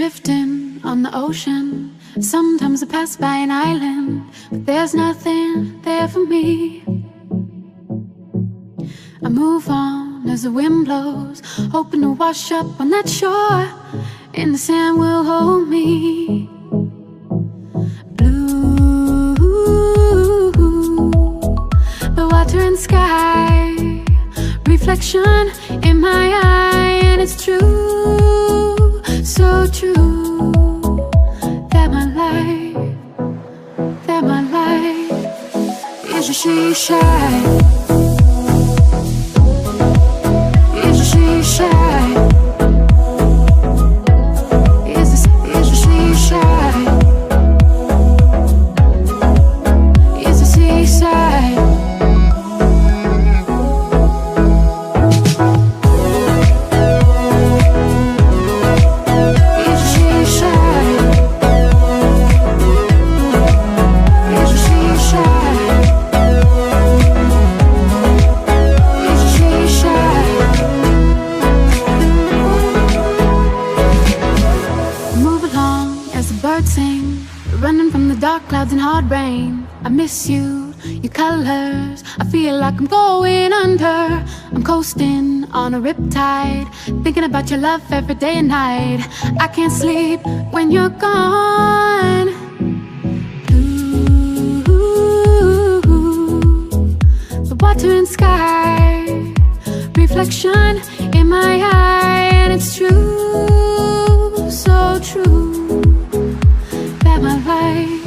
drifting on the ocean. Sometimes I pass by an island, but there's nothing there for me. I move on as the wind blows, hoping to wash up on that shore, and the sand will hold me. Blue, the water and sky, reflection in my eye, and it's true, so true, that my life is a she shy. Running from the dark clouds and hard rain. I miss you, your colors. I feel like I'm going under. I'm coasting on a riptide, thinking about your love every day and night. I can't sleep when you're gone. Ooh, the water and sky, reflection in my eye, and it's true, so true, that my life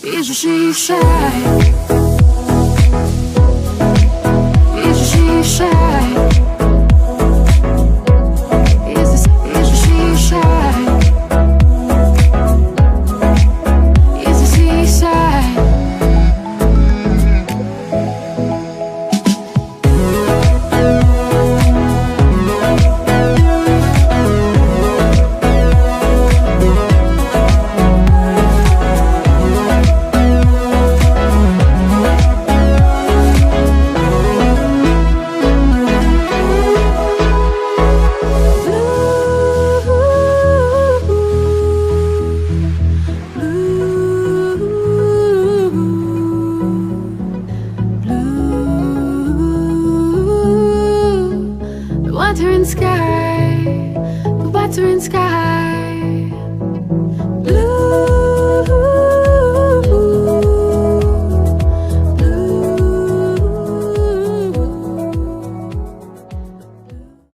is a she shy. Is a she shy. Is a she shy. Is a seaside. Water and sky, the water and sky.